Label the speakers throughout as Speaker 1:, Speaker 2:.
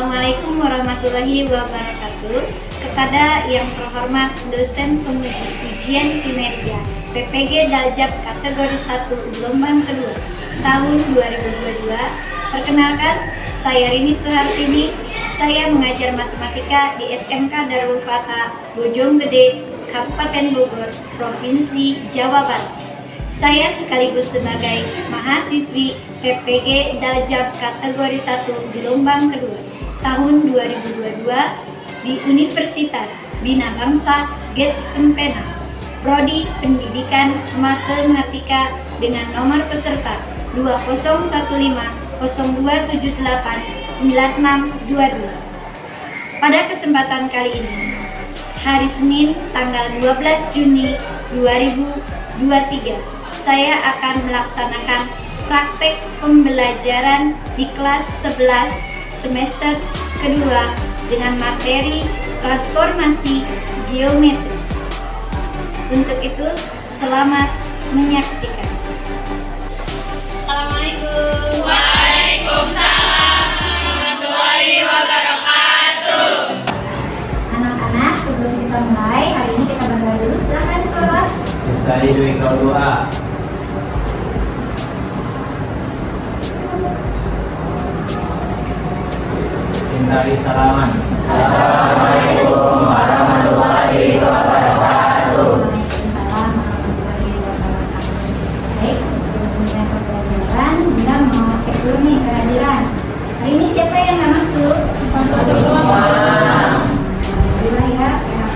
Speaker 1: Assalamualaikum warahmatullahi wabarakatuh. Kepada yang terhormat dosen penguji ujian kinerja PPG Daljab kategori 1 gelombang kedua tahun 2022, perkenalkan, saya Rini Suhartini. Saya mengajar matematika di SMK Darul Fatah, Bojonggede, Kabupaten Bogor, Provinsi Jawa Barat. Saya sekaligus sebagai mahasiswi PPG Daljab kategori 1 gelombang kedua tahun 2022 di Universitas Bina Bangsa Getsempena, Prodi Pendidikan Matematika dengan nomor peserta 201502789622. Pada kesempatan kali ini, hari Senin tanggal 12 Juni 2023, saya akan melaksanakan praktek pembelajaran di kelas 11 semester kedua dengan materi transformasi geometri. Untuk itu, selamat menyaksikan. Assalamualaikum.
Speaker 2: Waalaikumsalam warahmatullahi wabarakatuh.
Speaker 1: Anak-anak, sebelum kita mulai, hari ini kita berdoa dulu. Silakan kelas.
Speaker 3: Sekali dua kau doa. Hindari salaman.
Speaker 2: Assalamualaikum warahmatullahi wabarakatuh.
Speaker 1: Waalaikumsalam warahmatullahi wabarakatuh. Baik, sebelum mulai pembelajaran, Bunda mau cek dulu nih kehadiran. Hari ini siapa yang nggak masuk?
Speaker 2: Masuk semua.
Speaker 1: Alhamdulillah ya, sehat.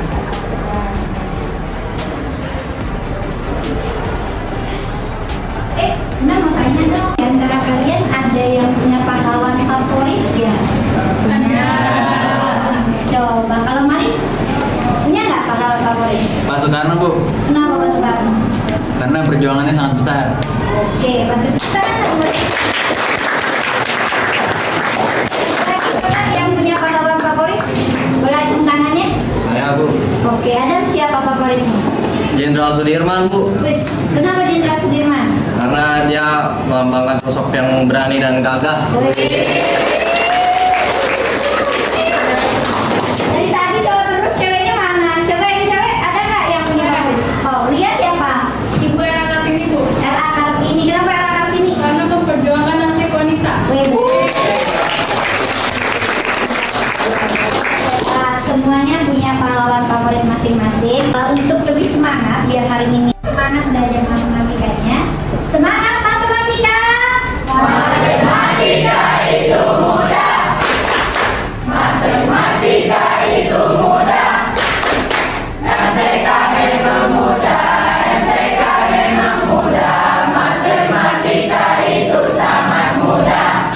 Speaker 1: Bunda mau tanya dong, di antara kalian ada yang punya pahlawan favorit ya? Coba kalau Mari punya nggak pahlawan favorit?
Speaker 3: Pak Soekarno, Bu.
Speaker 1: Kenapa Pak Soekarno?
Speaker 3: Karena perjuangannya sangat besar.
Speaker 1: Oke, bagus. Kira-kira yang punya pahlawan favorit? Boleh acung tangannya?
Speaker 3: Saya, Bu.
Speaker 1: Oke, Adam siapa favoritnya?
Speaker 3: Jenderal Sudirman, Bu.
Speaker 1: Wis, kenapa Jenderal Sudirman?
Speaker 3: Karena dia melambangkan sosok yang berani dan gagah.
Speaker 1: Dari tadi cowok terus, ceweknya mana? Coba ini cewek, ada nggak yang punya favorit? Oh, Lia siapa?
Speaker 2: Ibu era Kartini, Bu.
Speaker 1: R.A. Kartini. Kenapa R.A. Kartini?
Speaker 2: Karena memperjuangkan nasib wanita.
Speaker 1: Wis. Semuanya punya pahlawan favorit masing-masing. Untuk lebih semangat, biar hari ini semangat belajar matematikanya. Semangat matematika!
Speaker 2: Matematika itu mudah. Matematika itu mudah. MTK memang mudah. MTK memang mudah. Matematika itu sangat mudah.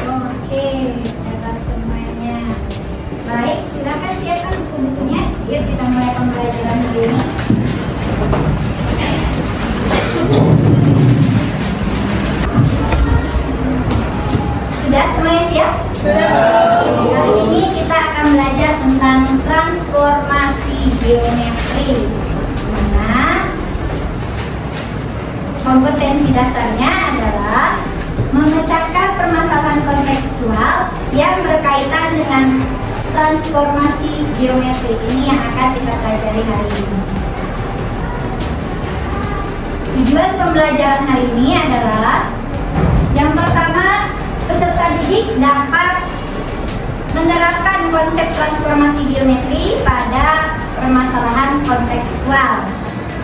Speaker 1: Oke, dapat semuanya. Baik, silakan siapkan buku-bukunya. Yuk kita mulai pembelajaran hari ini. Sudah semuanya siap? Hari ini kita akan belajar tentang transformasi geometri. Nah, kompetensi dasarnya adalah memecahkan permasalahan kontekstual yang berkaitan dengan transformasi geometri. Ini yang akan kita pelajari hari ini. Tujuan pembelajaran hari ini adalah yang pertama, peserta didik dapat menerapkan konsep transformasi geometri pada permasalahan kontekstual.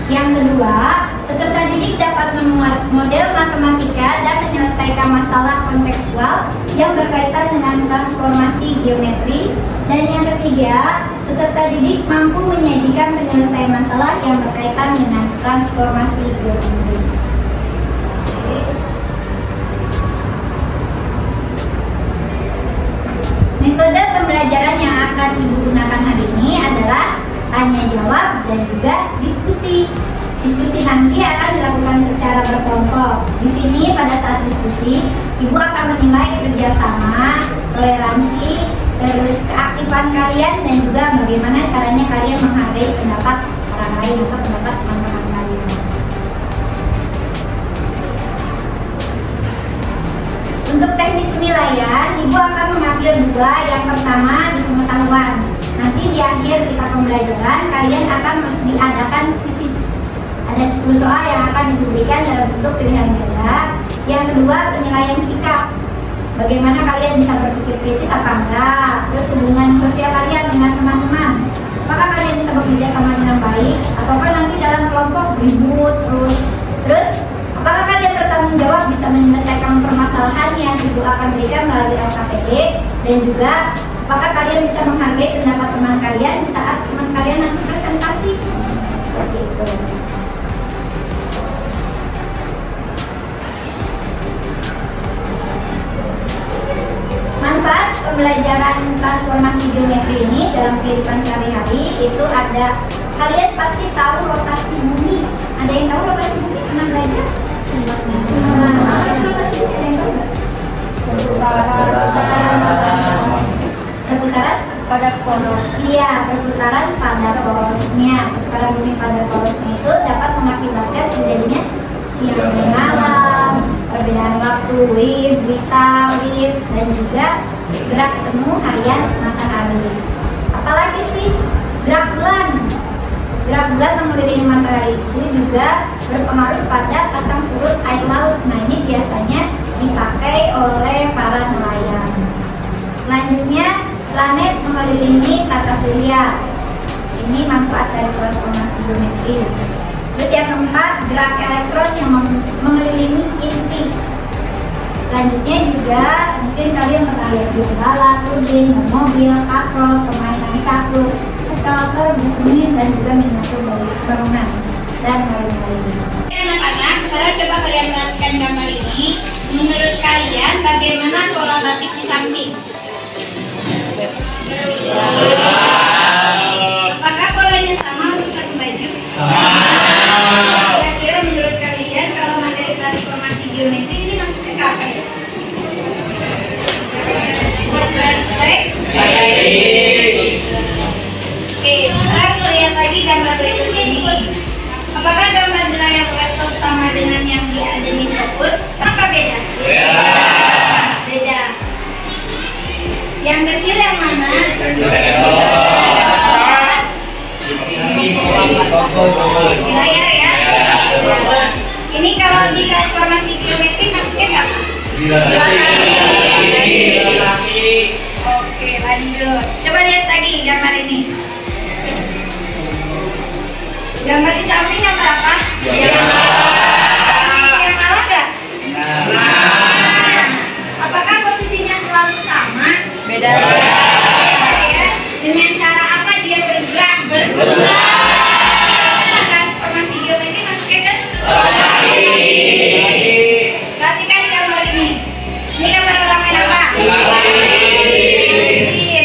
Speaker 1: Yang kedua, peserta didik dapat memuat model matematika dan menyelesaikan masalah kontekstual yang berkaitan dengan transformasi geometri. Dan yang ketiga, peserta didik mampu menyajikan penyelesaian masalah yang berkaitan dengan transformasi geometri. Metode pembelajaran yang akan digunakan hari ini adalah tanya jawab dan juga diskusi. Diskusi nanti akan dilakukan secara berkelompok. Di sini pada saat diskusi, Ibu akan menilai kerjasama, toleransi, terus keaktifan kalian dan juga bagaimana caranya kalian menghargai pendapat orang lain atau pendapat teman-teman kalian. Untuk teknik penilaian, Ibu akan mengambil 2 dua. Yang pertama di pengetahuan. Nanti di akhir kita pembelajaran kalian akan diadakan kuisis. Ada 10 soal yang akan diberikan dalam bentuk pilihan ganda. Yang kedua penilaian sikap. Bagaimana kalian bisa berpikir kritis apa enggak? Terus hubungan sosial kalian dengan teman-teman. Apakah kalian bisa bekerja sama dengan baik? Ataukah nanti dalam kelompok ribut terus? Apakah kalian bertanggung jawab bisa menyelesaikan permasalahan yang ibu akan berikan melalui LKPD? Dan juga apakah kalian bisa menghargai pendapat teman kalian di saat teman kalian nanti presentasi? Seperti itu. Manfaat pembelajaran transformasi geometri ini dalam kehidupan sehari-hari itu ada, kalian pasti tahu rotasi bumi. Ada yang tahu rotasi bumi? Pernah belajar? Apa itu rotasi bumi? Ada yang tahu nggak? Perputaran pada poros. Iya, perputaran pada porosnya. Perputaran bumi pada porosnya itu dapat mengakibatkan terjadinya siang dan malam, perbedaan waktu, vital, dan juga gerak semu harian matahari. Apalagi sih gerak bulan. Gerak bulan mengelilingi matahari itu juga berpengaruh pada pasang surut air laut. Nah, ini biasanya dipakai oleh para nelayan. Selanjutnya, planet mengelilingi tata surya. Ini manfaat dari transformasi geometri. Terus yang keempat, gerak elektron yang mengelilingi inti. Selanjutnya juga mungkin kalian pernah lihat bola, turbin, mobil, katrol, permainan catur, eskalator, mesin, dan juga miniatur dari bangunan dan lain-lain. Anak-anak, sekarang coba kalian perhatikan gambar ini. Menurut kalian bagaimana pola batik di samping? Apakah polanya sama untuk satu baju? Kira-kira menurut kalian kalau materi transformasi geometri ini maksudnya ke apa ya? Oke, sekarang lihat lagi gambar berikutnya ini. Apakah gambar di layar laptop sama dengan yang ada di fokus? Apa beda? Beda. Yang kecil yang mana? Layar ya. Ini kalau di transformasi geometri maksudnya apa? Oke, lanjut. Coba lihat lagi gambar ini. Gambar di samping yang berapa? Yang kalah nggak? Apakah posisinya selalu sama? Beda. Ya. Dengan cara apa dia bergerak? Transformasi geometri masuknya kan? Perhatikan gambar ini. Ini gambar orang main apa?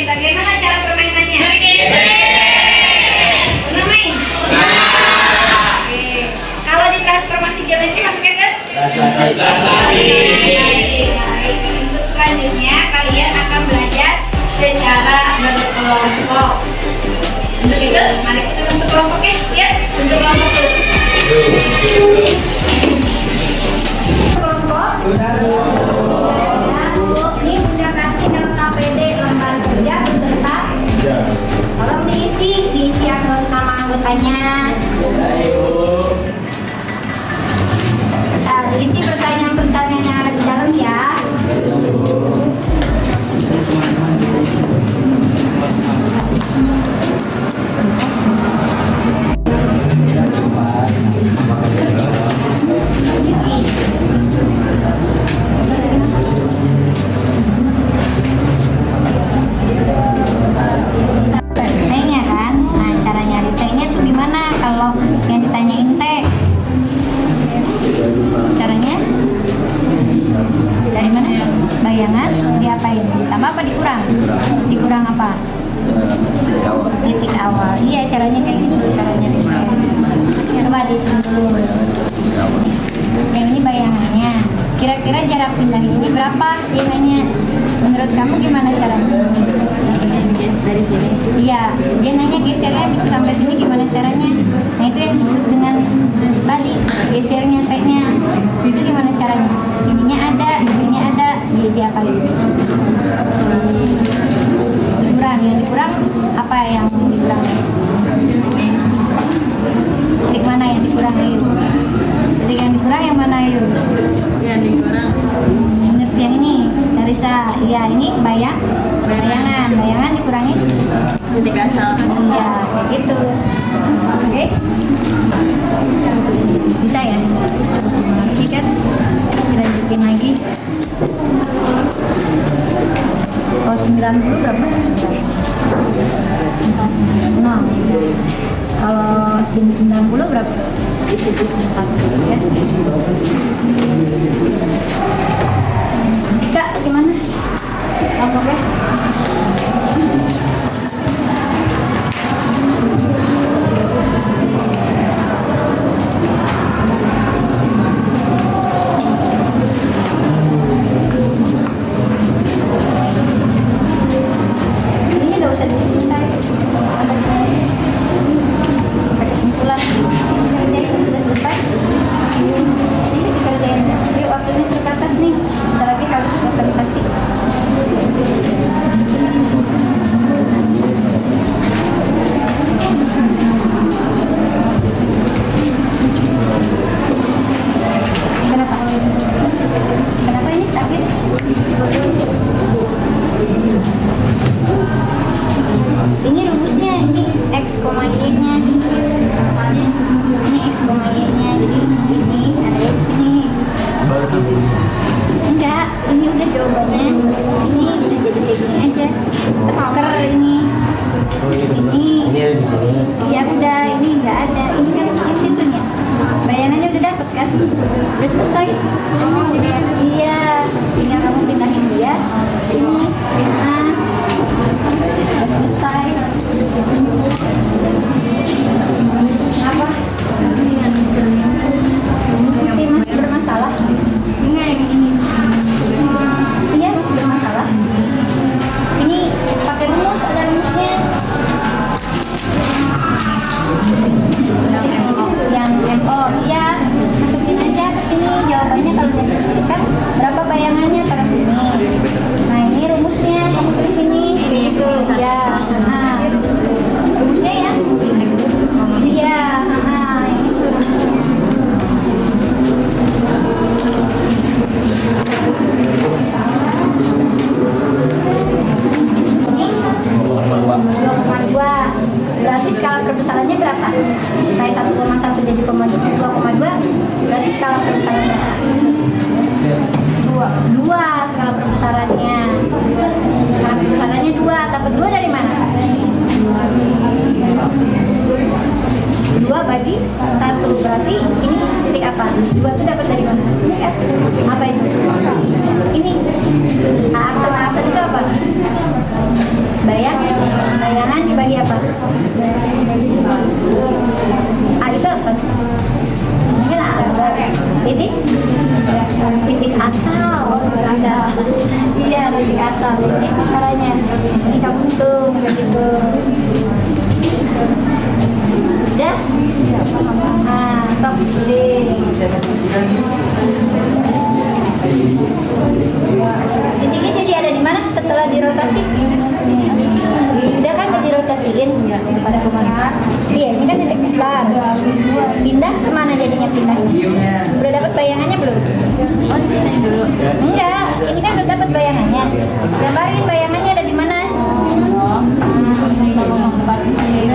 Speaker 1: Bagaimana cara permainannya? Pernah main? Oke. Kalau di transformasi geometri masuknya kan? Untuk selanjutnya kalian akan belajar secara berkelompok. Untuk itu, mari kita bentuk kelompoknya. Ya, bentuk kelompok dulu. Kelompok. Ini sudah kasih LKPD lembar kerja beserta. Tolong diisi nama anggotanya. Nah, diisi pertanyaan-pertanyaan yang ada di dalam ya. T-nya kan? Nah, cara nyari T-nya tuh gimana kalau yang ditanyain T? Caranya? Dari mana? Bayangan? Diapain? Ditambah apa dikurang? Dikurang apa? Titik awal. Iya, caranya kayak gitu. Caranya coba dihitung dulu. Yang ini bayangannya. Kira-kira jarak pindahin ini berapa? Dia nanya. Menurut kamu gimana caranya? Dari sini? Iya, dia nanya gesernya bisa sampai sini gimana caranya? Nah, itu yang disebut dengan tadi gesernya T-nya. Itu gimana caranya? Ininya ada, dia diapain? Iya, ini bayangan dikurangin
Speaker 2: Titik asal.
Speaker 1: iya, kayak gitu. Oke. Bisa ya? Ini kan kita bikin lagi. Oh, 90 berapa? Nah, kalau sin 90 berapa? Satu ya. Kak, gimana? Oke. Ini nggak usah disisai. Pakai kesimpulan. Kerjain udah selesai. Ini dikerjain. Yuk, waktunya terbatas nih. Bentar lagi harus presentasi. Kenapa? Kenapa ini sakit? Ini rumusnya, ini X, Y-nya. Ini X, Y-nya. Jadi ini ada X ini. Enggak, ini udah jawabannya. Ini udah jadi ini aja. Tuker ini. Ini. Ya udah, ini enggak ada. Ini kan institunya. Bayangannya udah dapet kan? Udah selesai. Iya, tinggal kamu pindahin dia sini. Nah, udah selesai. Apa? Masih bermasalah?
Speaker 2: Enggak yang ini.
Speaker 1: Iya, masih bermasalah. Ini pakai rumus, ada rumusnya. Yang MO, iya, masukin aja ke sini jawabannya. Kalau diberikan berapa bayangannya pada sini. Nah, ini rumusnya kamu ke sini gitu ya. Nah, rumusnya ya. Iya, nah, yang itu rumusnya. Ini 2,2. Berarti skala perbesarannya berapa? Supaya 1,1 jadi 2,2. Berarti skala perbesarannya 2 skala perbesarannya. Skala perbesarannya 2. Dapat 2 dari mana? 2 bagi 1. Berarti ini titik apa? 2 itu dapat dari mana? Sini kan? Apa itu? Ini. Aksen itu apa? Bayangan dibagi apa? Itu apa? Ini lah asal. Titik asal. Iya, titik asal. Itu caranya. Ini kamu hitung begitu. Sudah? Nah, sok deh. Titiknya jadi ada di mana setelah dirotasi? Udah kan udah dirotasiin pada kemana? Iya, ini kan titik besar. Pindah kemana jadinya pindahnya? Udah dapat bayangannya belum?
Speaker 2: Oh, di sini dulu.
Speaker 1: Enggak, ini kan udah dapat bayangannya. Gambarin bayangannya ada di mana?
Speaker 2: Oh, 5,4 ini.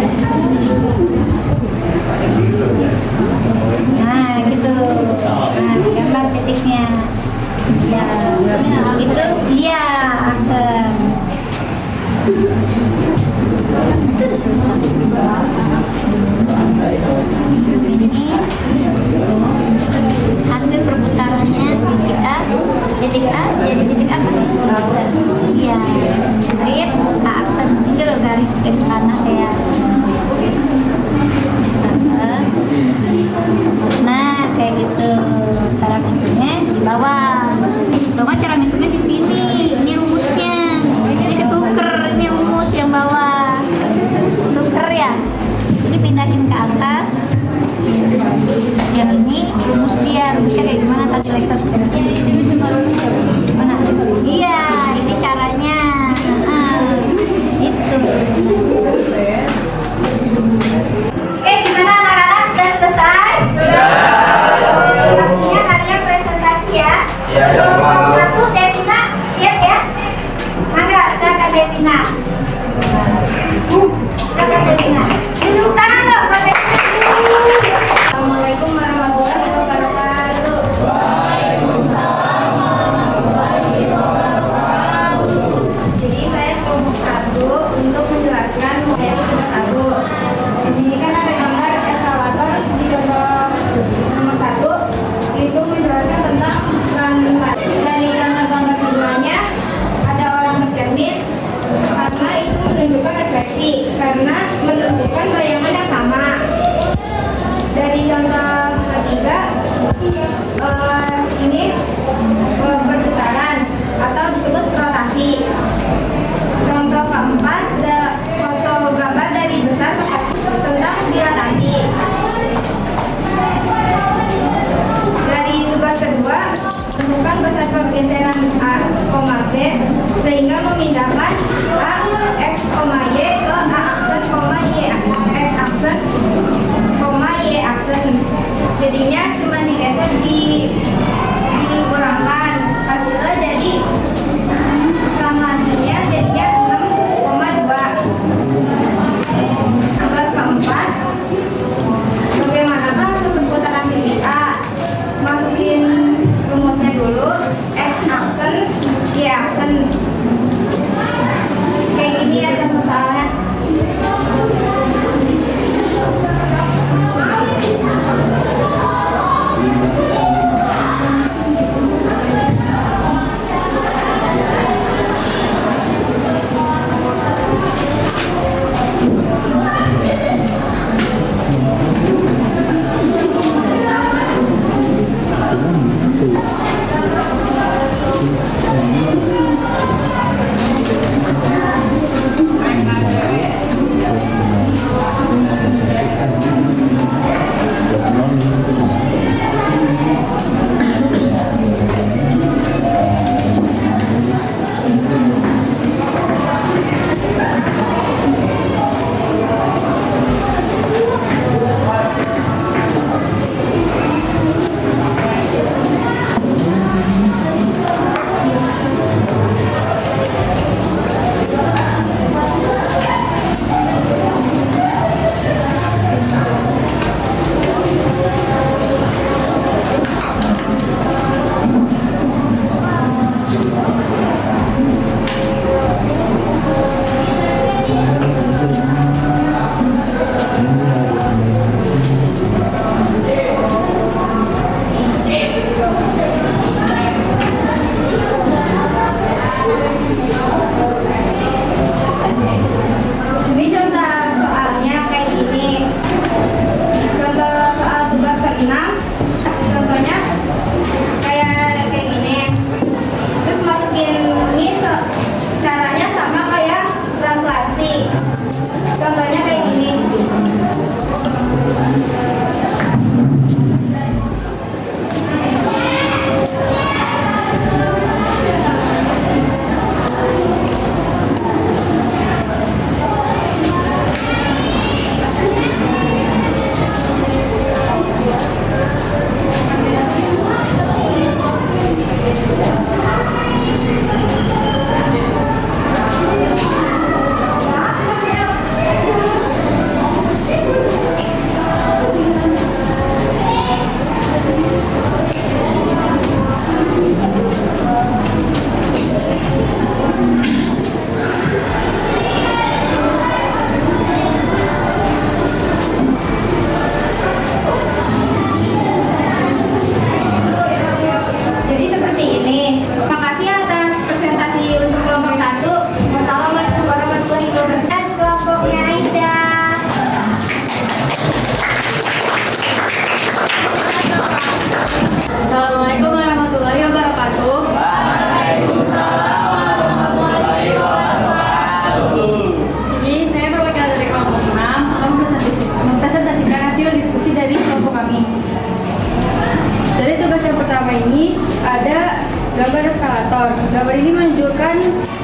Speaker 1: Nah, gitu. Nah, gambar titiknya. Ya, itu dia aksen. Itu udah selesai. Ini hasil perputarannya titik A jadi titik apa? Aksen. Iya. Strip A aksen itu loh garis panah ya. Nah, kayak gitu cara ngitungnya di bawah. Cuma cara ngitungnya di sini. Ini rumusnya. Ini ketuker, ini rumus yang bawah. Tuker ya. Ini pindahin ke atas. Yang ini rumus dia. Rumusnya kayak gimana tadi Lexa sudah. Mana? Iya, ini cara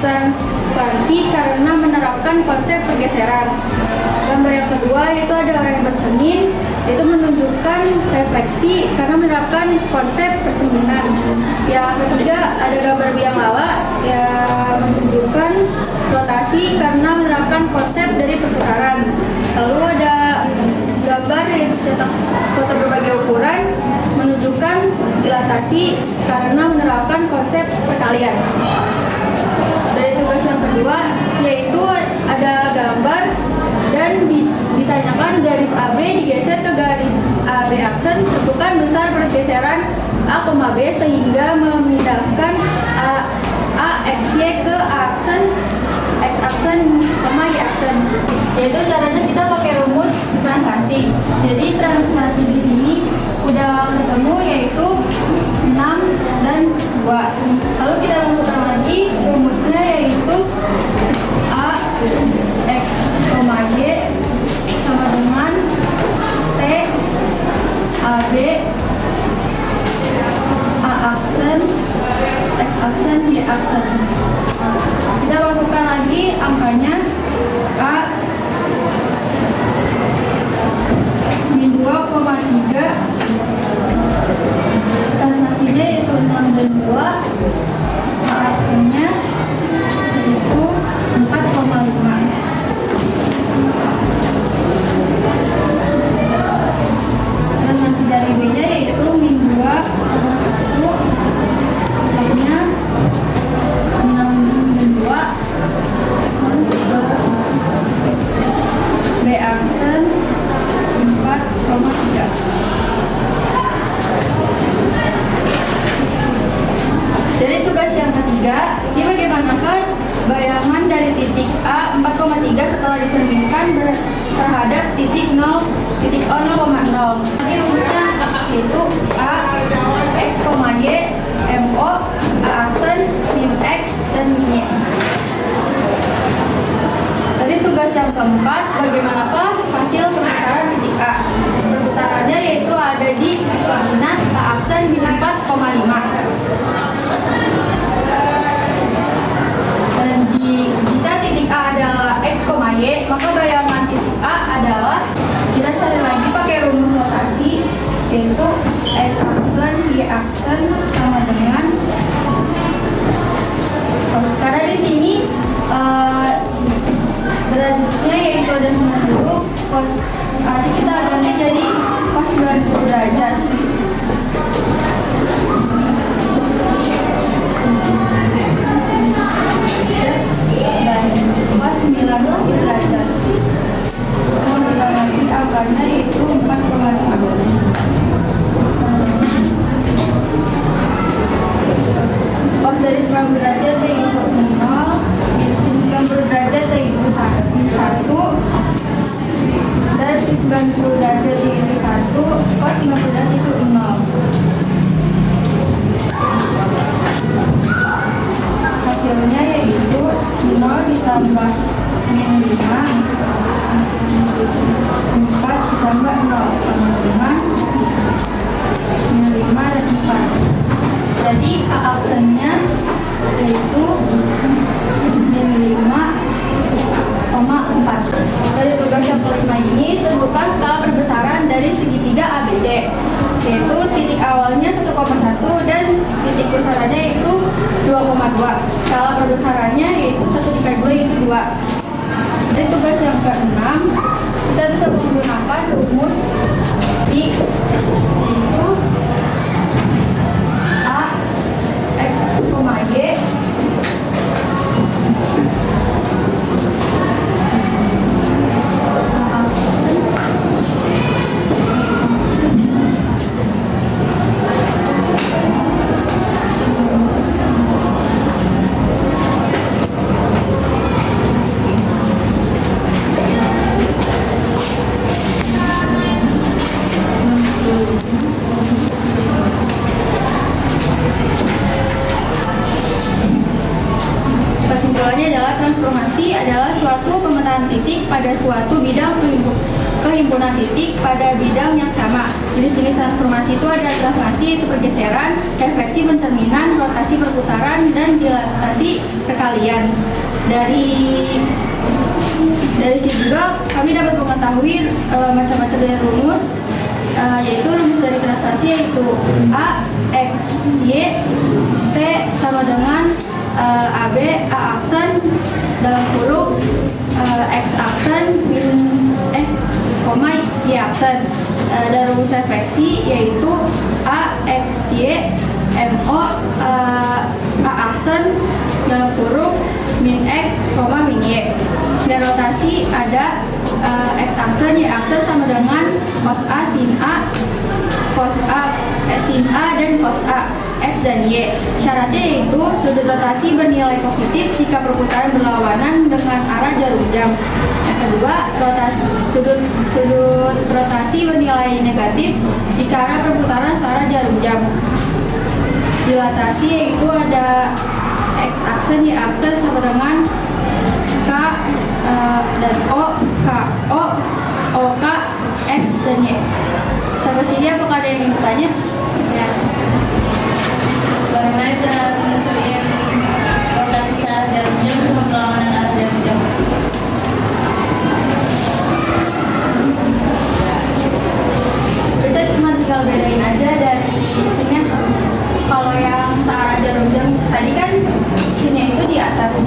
Speaker 4: transparansi karena menerapkan konsep pergeseran. Gambar yang kedua itu ada orang yang bercermin, itu menunjukkan refleksi karena menerapkan konsep percerminan. Yang ketiga ada gambar biang lala yang menunjukkan rotasi karena menerapkan konsep dari perputaran. Lalu ada gambar yang cetak foto berbagai ukuran menunjukkan dilatasi karena menerapkan konsep perkalian. Dari tugas yang kedua yaitu ada gambar dan ditanyakan garis AB digeser ke garis AB aksen, tentukan besar pergeseran A, B sehingga memindahkan A X Y ke aksen X aksen, Y aksen. Yaitu caranya kita pakai rumus transformasi. Jadi transformasi di sini udah ketemu yaitu 6 dan 2. Lalu kita masukkan lagi rumusnya yaitu A X, Y sama dengan T AB A aksen X aksen Y aksen. Kita masukkan lagi angkanya A min 2,3, transaksinya yaitu 6 dan 2, A aksennya yaitu 4,5. Transaksi dari B nya yaitu min 2,1, lainnya 6 dan 2, B aksen 4,3. Dari tugas yang ketiga, ini bagaimanakah bayangan dari titik A 4,3 setelah dicerminkan terhadap titik 0, titik O 0,0. Ini rumusnya yaitu A X, Y, MO, A aksen, min X, dan min Y. Dari tugas yang keempat, bagaimanakah hasil perputaran titik A? Perputarannya yaitu ada di koordinat A aksen min 4,5. Dan jika titik A adalah X, Y, maka bayangan titik A adalah, kita cari lagi pakai rumus rotasi, yaitu X aksen, Y aksen sama dengan cos. Karena di sini derajatnya yaitu ada 90, cos tadi kita ganti jadi cos 90 derajat. Dan cos 90 derajat. Kemudian nanti angkanya yaitu 4,5. Cos dari 90 derajat yaitu 0, 90 derajat yaitu 1, dan 90 derajat yaitu 1, cos 90 derajat itu 0. Hasilnya yaitu 0 ditambah min 5, 4 ditambah 0 sama dengan min 5 dan 4. Jadi A aksennya yaitu min 5,4. Dari tugas yang kelima ini, tentukan skala perbesaran dari segitiga ABC, yaitu titik awalnya 1,1 dan titik besarannya itu 2,2. Skala perbesarannya yaitu 1/2 yaitu 2. Dari tugas yang ke-6, kita bisa menggunakan rumus I yaitu A X, Y Kesimpulannya adalah transformasi transformasi adalah suatu pemetaan titik pada suatu bidang kehimpunan titik pada bidang yang sama. Jenis-jenis transformasi itu ada translasi, itu pergeseran, refleksi, pencerminan, rotasi, perputaran, dan dilatasi perkalian. Dari sini juga kami dapat mengetahui macam-macam dari rumus, yaitu rumus dari translasi yaitu A X Y T sama dengan AB A aksen dalam kurung X aksen min koma Y aksen. Dan rumus refleksi yaitu A X Y MO A aksen dalam kurung min X koma min Y. Dan rotasi ada X aksen Y aksen sama dengan cos A sin A sin A dan cos A X dan Y. Syaratnya yaitu sudut rotasi bernilai positif jika perputaran berlawanan dengan arah jarum jam. Yang kedua, sudut rotasi bernilai negatif jika arah perputaran searah jarum jam. Dilatasi yaitu ada X aksen Y aksen sama dengan K dan O, K, O, OK, X dan Y. Sampai sini apakah ada yang ingin bertanya?
Speaker 2: Ya. Bagaimana cara menentukan rotasi searah jarum jam sama perlawanan arah jarum jam?
Speaker 4: Kita cuma tinggal bedain aja dari sini. Kalau yang searah jarum jam tadi kan sini itu di atas,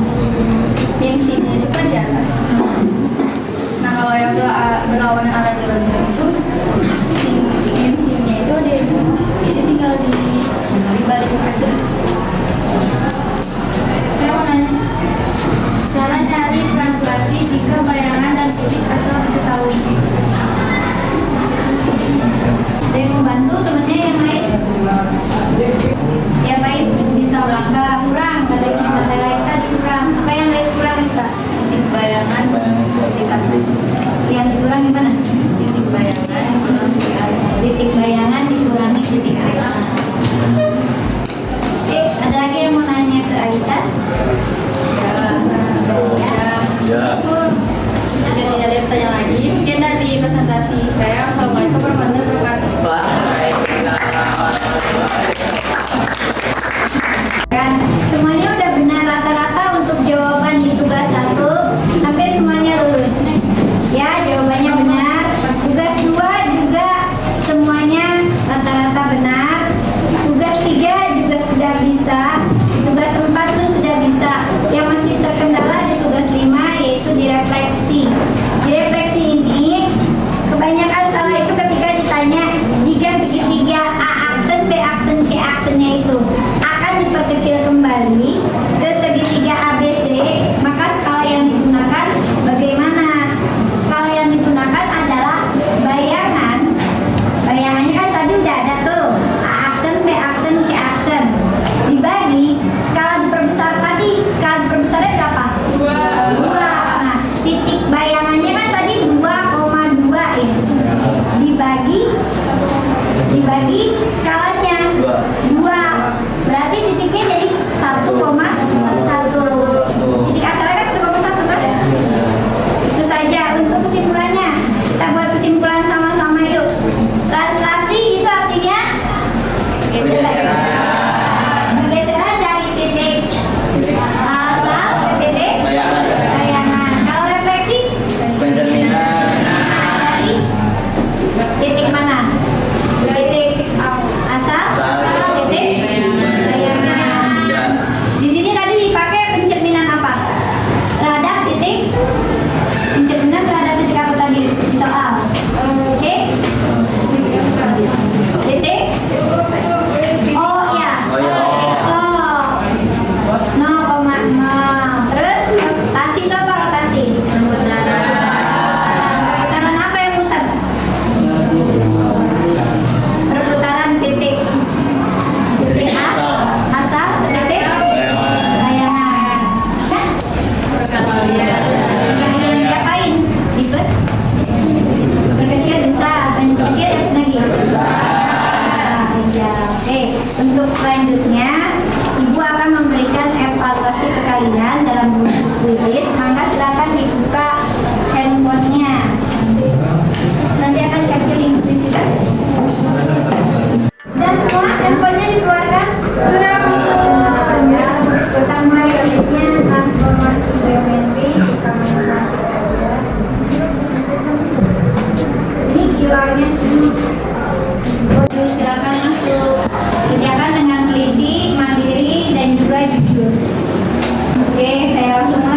Speaker 1: saya langsung